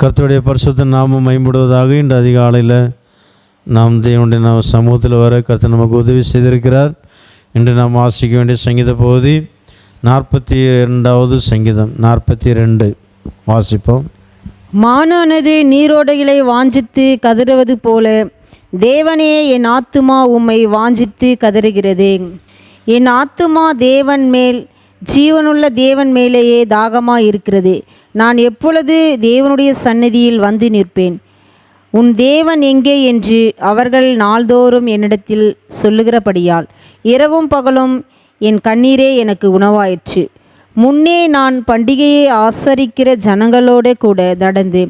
கர்த்தருடைய பரிசுத்த நாமம் மகிமைப்படுவதாக. இன்று அதிகாலையில் நாம் தேவனுடைய சமூகத்தில் வர கர்த்தர் நமக்கு உதவி செய்திருக்கிறார். இன்று நாம் வாசிக்க வேண்டிய சங்கீத பகுதி 42வது சங்கீதம் 42 வாசிப்போம். மானானது நீரோடைகளை வாஞ்சித்து கதறுவது போல தேவனே, என் ஆத்துமா உம்மை வாஞ்சித்து கதறுகிறது. என் ஆத்துமா தேவன் மேல், ஜீவனுள்ள தேவன் மேலேயே தாகமாக இருக்கிறது. நான் எப்பொழுது தேவனுடைய சந்நிதியில் வந்து நிற்பேன்? உன் தேவன் எங்கே என்று அவர்கள் நாள்தோறும் என்னிடத்தில் சொல்லுகிறபடியால் இரவும் பகலும் என் கண்ணீரே எனக்கு உணவாயிற்று. முன்னே நான் பண்டிகையை ஆசரிக்கிற ஜனங்களோடு கூட நடந்து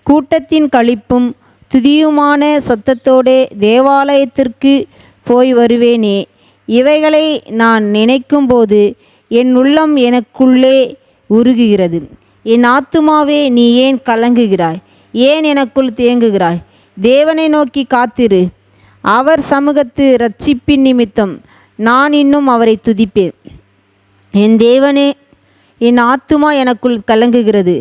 கூட்டத்தின் களிப்பும் துதியுமான சத்தத்தோடே தேவாலயத்திற்கு போய் வருவேனே. இவைகளை நான் நினைக்கும்போது என் உள்ளம் எனக்குள்ளே உருகுகிறது. என் ஆத்துமாவே, நீ ஏன் கலங்குகிறாய்? ஏன் எனக்குள் தேங்குகிறாய்? தேவனை நோக்கி காத்திரு. அவர் சமூகத்து இரட்சிப்பின் நிமித்தம் நான் இன்னும் அவரை துதிப்பேன். என் தேவனே, என் ஆத்துமா எனக்குள் கலங்குகிறது.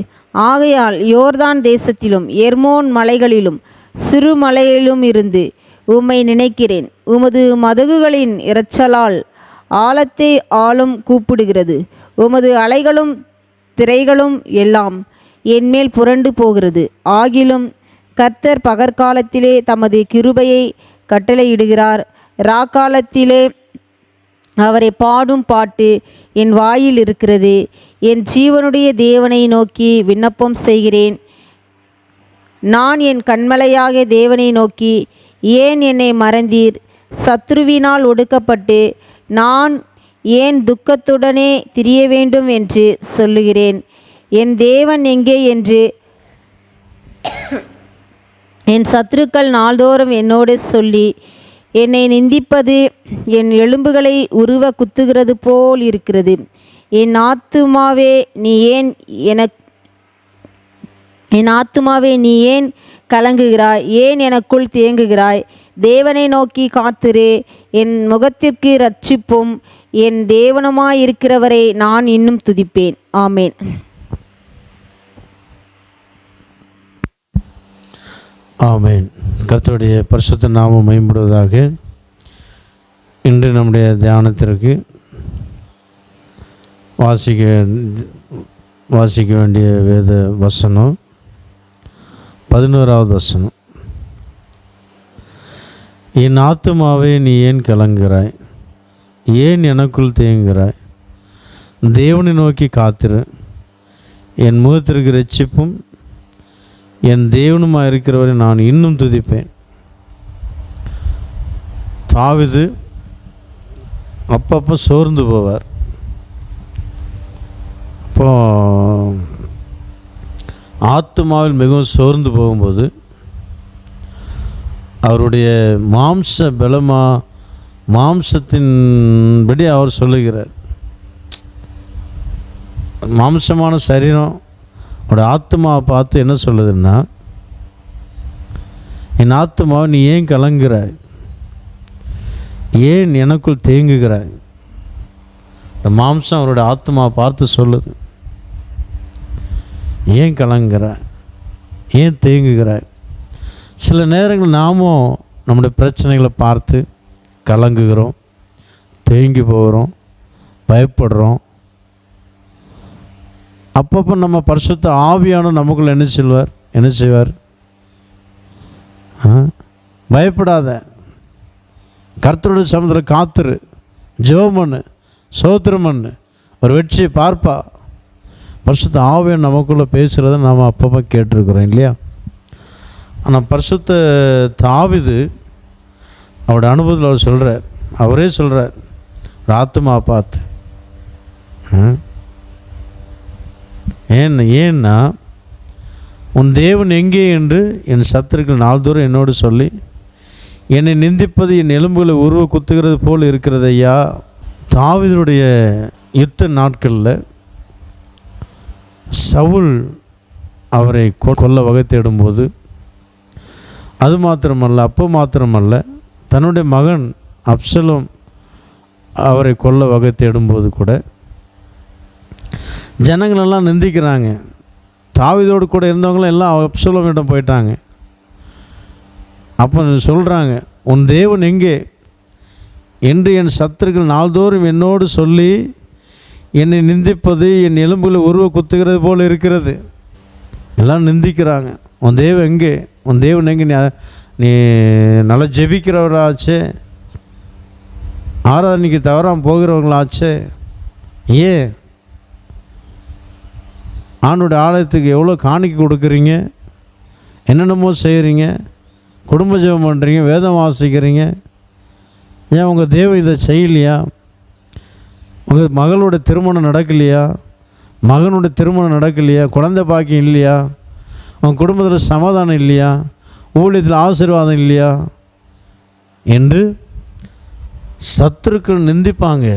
ஆகையால் யோர்தான் தேசத்திலும் எர்மோன் மலைகளிலும் சிறு மலையிலும் இருந்து உம்மை நினைக்கிறேன். உமது மதகுகளின் இரைச்சலால் ஆழத்தை ஆழம் கூப்பிடுகிறது. உமது அலைகளும் திரைகளும் எல்லாம் என்மேல் புரண்டு போகிறது. ஆகிலும் கர்த்தர் பகற்காலத்திலே தமது கிருபையை கட்டளையிடுகிறார். ராக்காலத்திலே அவரை பாடும் பாட்டு என் வாயில் இருக்கிறது. என் ஜீவனுடைய தேவனை நோக்கி விண்ணப்பம் செய்கிறேன். நான் என் கண்மலையாக தேவனை நோக்கி, ஏன் என்னை மறந்தீர்? சத்ருவினால் ஒடுக்கப்பட்டு நான் ஏன் துக்கத்துடனே திரிய வேண்டும் என்று சொல்லுகிறேன். என் தேவன் எங்கே என்று என் சத்துருக்கள் நாள்தோறும் என்னோடு சொல்லி என்னை நிந்திப்பது என் எலும்புகளை உருவ குத்துகிறது போல் இருக்கிறது. என் ஆத்துமாவே, நீ ஏன் கலங்குகிறாய்? ஏன் எனக்குள் தேங்குகிறாய்? தேவனை நோக்கி காத்திரு. என் முகத்திற்கு இரட்சிப்பும் என் தேவனுமாயிருக்கிறவரை நான் இன்னும் துதிப்பேன். ஆமேன். ஆமேன். கர்த்தருடைய பரிசுத்த நாமம் மேம்படுவதாக. இன்று நம்முடைய தியானத்திற்கு வாசிக்க வேண்டிய வேத வசனம் 11வது வசனம். என் ஆத்துமாவே, நீ ஏன் கலங்குகிறாய்? ஏன் எனக்குள் தேங்குகிறாய்? தேவனை நோக்கி காத்திரு. என் முகத்திற்கு இரட்சிப்பும் என் தேவனுமாக இருக்கிறவரை நான் இன்னும் துதிப்பேன். தாவீது அப்பப்போ சோர்ந்து போவார். அப்போ ஆத்துமாவில் மிகவும் சோர்ந்து போகும்போது அவருடைய மாம்சத்தின்படி அவர் சொல்லுகிறார். மாம்சமான சரீரம் அவருடைய ஆத்மாவை பார்த்து என்ன சொல்லுதுன்னா, என் ஆத்மாவை நீ ஏன் கலங்குகிறாய்? ஏன் எனக்குள் தேங்குகிறாய்? இந்த மாம்சம் அவருடைய ஆத்மாவை பார்த்து சொல்லுது, ஏன் கலங்குகிறாய்? ஏன் தேங்குகிறாய்? சில நேரங்கள் நாமும் நம்முடைய பிரச்சனைகளை பார்த்து கலங்குகிறோம், தேங்கி போகிறோம், பயப்படுறோம். அப்பப்போ நம்ம பரிசுத்த ஆவியான நமக்குள்ள என்ன செய்வார்? பயப்படாத, கர்த்தருடைய சமுதிரம் காத்துரு, ஜெபம் பண்ணு, சோத்திரம் பண்ணு, ஒரு வெற்றியை பார்ப்பா. பரிசுத்த ஆவியான நமக்குள்ளே பேசுகிறத நாம் அப்பப்போ கேட்டிருக்கிறோம் இல்லையா? ஆனால் பரிசுத்த தாவீது அவருடைய அனுபவத்தில் அவர் சொல்கிறார், அவரே சொல்கிறார், ஆத்துமா பார்த்து. ஏன்னா உன் தேவன் எங்கே என்று என் சத்துருக்கள் நாள்தோறும் என்னோடு சொல்லி என்னை நிந்திப்பது என் எலும்புகளை உருவ குத்துகிறது போல் இருக்கிறது ஐயா. தாவீதுடைய யுத்த நாட்களில் சவுல் அவரை கொல்ல வகை தேடும்போது, அது மாத்திரமல்ல தன்னுடைய மகன் அப்சலோம் அவரை கொல்ல வகை தேடும்போது கூட ஜனங்களெல்லாம் நிந்திக்கிறாங்க. தாவீதோடு கூட இருந்தவங்களும் எல்லாம் அப்சலோமிடம் போயிட்டாங்க. அப்போ சொல்கிறாங்க, உன் தேவன் எங்கே என்று என் சத்துருக்கள் நாள்தோறும் என்னோடு சொல்லி என்னை நிந்திப்பது என் எலும்புகளை உருவ குத்துகிறது போல் இருக்கிறது. எல்லாம் நிந்திக்கிறாங்க. உன் தேவன் எங்கே, உன் தேவன் எங்கே, நீ நல்லா ஜெபிக்கிறவராச்சே, ஆராதனைக்கு தவறாமல் போகிறவங்களாச்சே, ஏன் ஆணுடைய ஆலயத்துக்கு எவ்வளோ காணிக்கை கொடுக்குறீங்க, என்னென்னமோ செய்கிறீங்க, குடும்ப ஜெபம் பண்ணுறீங்க, வேதம் வாசிக்கிறீங்க, ஏன் உங்கள் தேவன் இதை செய்யலையா? உங்கள் மகளோட திருமணம் நடக்கலையா, மகனுடைய திருமணம் நடக்கலையா, குழந்தை பாக்கியம் இல்லையா, உங்கள் குடும்பத்தில் சமாதானம் இல்லையா, ஊழியத்தில் ஆசீர்வாதம் இல்லையா என்று சத்துருக்கள் நிந்திப்பாங்க.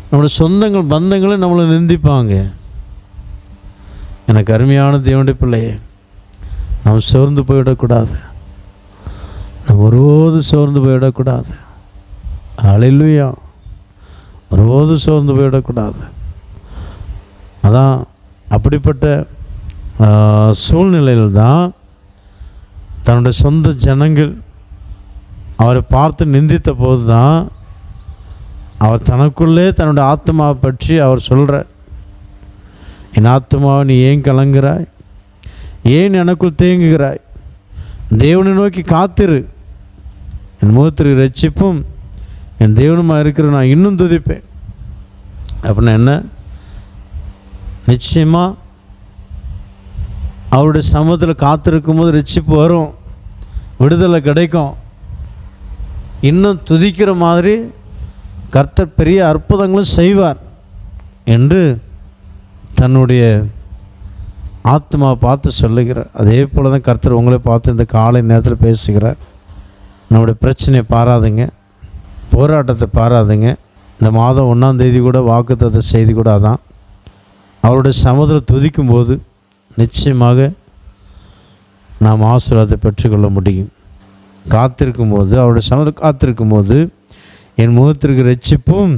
நம்மளுடைய சொந்தங்கள் பந்தங்களை நம்மளை நிந்திப்பாங்க. எனக்கு அருமையான தேவனுடைய பிள்ளையே, நாம் சோர்ந்து போய்விடக்கூடாது. நாம் ஒருபோது சோர்ந்து போய்விடக்கூடாது. அல்லேலூயா. ஒருபோது சோர்ந்து போய்விடக்கூடாது. அதான் அப்படிப்பட்ட சூழ்நிலையில் தான் தன்னுடைய சொந்த ஜனங்கள் அவரை பார்த்து நிந்தித்த போது தான் அவர் தனக்குள்ளே தன்னுடைய ஆத்மாவை பற்றி அவர் சொல்கிறார், என் ஆத்மாவை நீ ஏன் கலங்குகிறாய், ஏன் எனக்குள் தேங்குகிறாய், தேவனை நோக்கி காத்திரு, என் முகத்திற்கு இரட்சிப்பும் என் தேவனுமாக இருக்கிற நான் இன்னும் துதிப்பேன். அப்படின்னா என்ன? நிச்சயமாக அவருடைய சமூகத்தில் காத்திருக்கும் போது இரட்சிப்பு வரும், விடுதலை கிடைக்கும். இன்னும் துதிக்கிற மாதிரி கர்த்தர் பெரிய அற்புதங்களும் செய்வார் என்று தன்னுடைய ஆத்மாவை பார்த்து சொல்லுகிறார். அதே போல் தான் கர்த்தர் உங்களை பார்த்து இந்த காலை நேரத்தில் பேசுகிறார். நம்முடைய பிரச்சனையை பாராதுங்க, போராட்டத்தை பாராதுங்க. இந்த மாதம் 1ஆம் தேதி கூட வாக்குத்தத்த செய்தி கூட அதான். அவருடைய சமுதிரம் துதிக்கும்போது நிச்சயமாக நாம் ஆசீர்வாதத்தை பெற்றுக்கொள்ள முடியும். காத்திருக்கும்போது, அவருடைய சமுதிரம் காத்திருக்கும்போது என் முகத்திற்கு இரட்சிப்பும்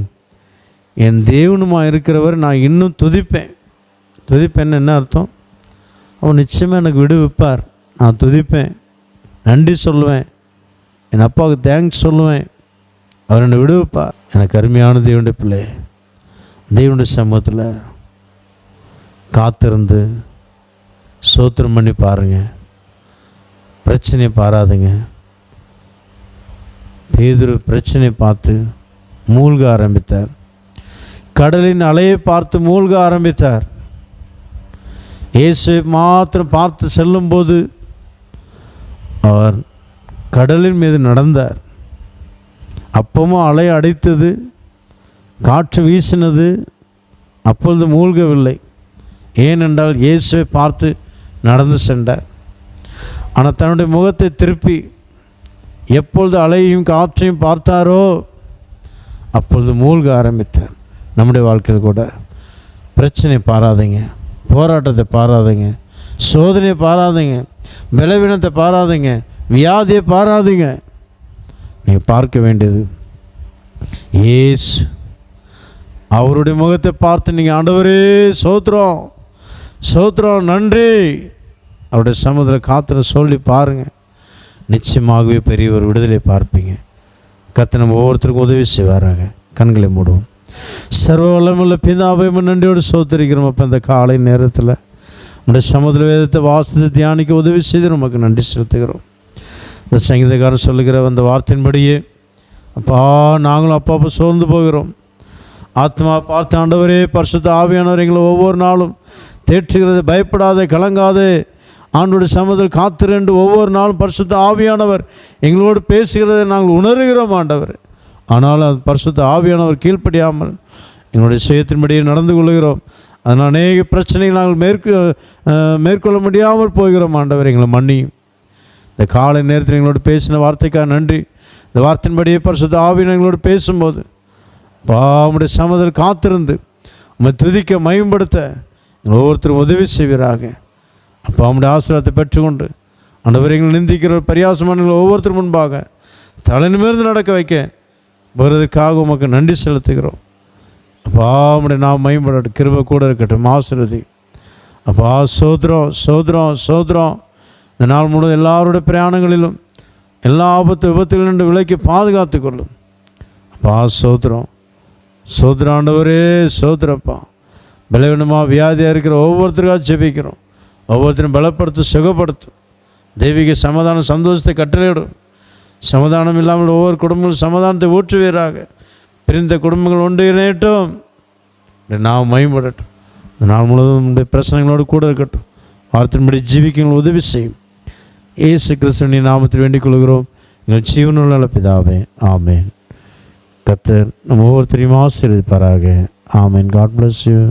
என் தேவனுமாக இருக்கிறவர் நான் இன்னும் துதிப்பேன். துதிப்பேன்னு என்ன அர்த்தம்? அவன் நிச்சயமாக எனக்கு விடுவிப்பார். நான் துதிப்பேன், நன்றி சொல்லுவேன், என் அப்பாவுக்கு தேங்க்ஸ் சொல்லுவேன், அவர் என்னை விடுவிப்பார். எனக்கு அருமையான தேவனுடைய பிள்ளை, தேவனுடைய சமூகத்தில் காத்திருந்து ஸ்தோத்திரம் பண்ணி பாருங்கள். பிரச்சனையை பாராதுங்க. பேதுரு பிரச்சனை பார்த்து மூழ்க ஆரம்பித்தார். கடலின் அலையை பார்த்து மூழ்க ஆரம்பித்தார். இயேசுவை மாத்திரம் பார்த்து செல்லும்போது அவர் கடலின் மீது நடந்தார். அப்பவும் அலை அடித்தது, காற்று வீசினது, அப்பொழுது மூழ்கவில்லை. ஏனென்றால் இயேசுவை பார்த்து நடந்து சென்றார். ஆனால் தன்னுடைய முகத்தை திருப்பி எப்பொழுது அலையையும் காற்றையும் பார்த்தாரோ அப்பொழுது மூழ்க ஆரம்பித்தார். நம்முடைய வாழ்க்கையில் கூட பிரச்சனை பாராதீங்க, போராட்டத்தை பாராதீங்க, சோதனையை பாராதீங்க, பலவீனத்தை பாராதீங்க, வியாதியை பாராதீங்க. நீங்கள் பார்க்க வேண்டியது இயேசு. அவருடைய முகத்தை பார்த்து நீங்கள் ஆண்டவரே சோத்திரம் சோத்திரம் நன்றி அவருடைய சமுதிரம் காத்திர சொல்லி பாருங்கள். நிச்சயமாகவே பெரிய ஒரு விடுதலை பார்ப்பீங்க. கர்த்தர் நம்ம ஒவ்வொருத்தருக்கும் உதவி செய்வாராக. கண்களை மூடுவோம். சர்வ வல்லமையுள்ள பிதாவே நன்றியோடு சோத்திரிக்கிறோம். அப்போ இந்த காலை நேரத்தில் நம்முடைய சமுதிர வேதத்தை வாசித்து தியானிக்க உதவி செய்து நமக்கு நன்றி செலுத்துகிறோம். இந்த சங்கீதக்காரன் சொல்லுகிற அந்த வார்த்தையின்படியே அப்பா நாங்களும் அப்பா சோர்ந்து போகிறோம். ஆத்மா பார்த்து ஆண்டவரே பரிசுத்த ஆவியானவர் எங்களை ஒவ்வொரு நாளும் தேற்றுகிறது. பயப்படாதே, கலங்காதே, ஆண்டோடைய சமூகத்தில் காத்திரண்டு ஒவ்வொரு நாளும் பரிசுத்த ஆவியானவர் எங்களோடு பேசுகிறதை நாங்கள் உணர்கிறோம் ஆண்டவர். ஆனால் அது பரிசுத்த ஆவியானவர் கீழ்ப்படியாமல் எங்களுடைய சுயத்தின்படியே நடந்து கொள்கிறோம். அதனால் அநேக பிரச்சனைகள் நாங்கள் மேற்கொள்ள முடியாமல் போகிறோம் ஆண்டவர். எங்களை மன்னியும். இந்த காலை நேரத்தில் எங்களோடு பேசின வார்த்தைக்காக நன்றி. இந்த வார்த்தையின்படியே பரிசுத்த ஆவியானவர் எங்களோடு பேசும்போது உம்முடைய சமூகத்தில் காத்திருந்து உம்மை துதிக்க மயம்படுத்த எங்கள் ஒவ்வொருத்தரும் உதவி செய்வீராக. அப்போ அவனுடைய ஆசீர்வாதத்தை பெற்றுக்கொண்டு ஆண்டவர் எங்களை நிந்திக்கிற பரியாசமான ஒவ்வொருத்தரும் முன்பாக தலை நிமிர்ந்து நடக்க வைக்க வருவதற்காக உமக்கு நன்றி செலுத்துகிறோம். அப்போ அவனுடைய நாம் மயம்பட கிருபை கூட இருக்கட்டும். ஆசீர்வதி அப்பா சோத்திரம் சோத்திரம் சோத்திரம். இந்த நாள் முழுவதும் எல்லாருடைய பிரயாணங்களிலும் எல்லா ஆபத்து விபத்துகள் நின்று விலைக்கு பாதுகாத்து கொள்ளும். அப்பா சோத்திரம் சோத்திரம் ஆண்டவரே சோத்திரப்பா. பலவீனமாக வியாதியாக இருக்கிற ஒவ்வொருத்தருக்காக ஜெபிக்கிறோம். ஒவ்வொருத்தரும் பலப்படுத்து சுகப்படுத்தும். தெய்வீக சமாதானம் சந்தோஷத்தை கட்டளையிடும். சமாதானம் இல்லாமல் ஒவ்வொரு குடும்பங்களும் சமாதானத்தை ஊற்றுவீராக. பிரிந்த குடும்பங்கள் ஒன்று இணையட்டும். நாம் மகிமைப்படட்டும். இந்த நாள் முழுவதும் இந்த பிரச்சனைகளோடு கூட இருக்கட்டும். வார்த்தையின்படி ஜீவிக்க உதவி செய்யும். இயேசு கிறிஸ்துவின் நாமத்தில் வேண்டிக் கொள்கிறோம் எங்கள் ஜீவனுள்ள பிதாவே, ஆமேன். கர்த்தர் நம்ம ஒவ்வொருத்தரையும் ஆசீர்வதிப்பாராக. ஆமேன். God bless you.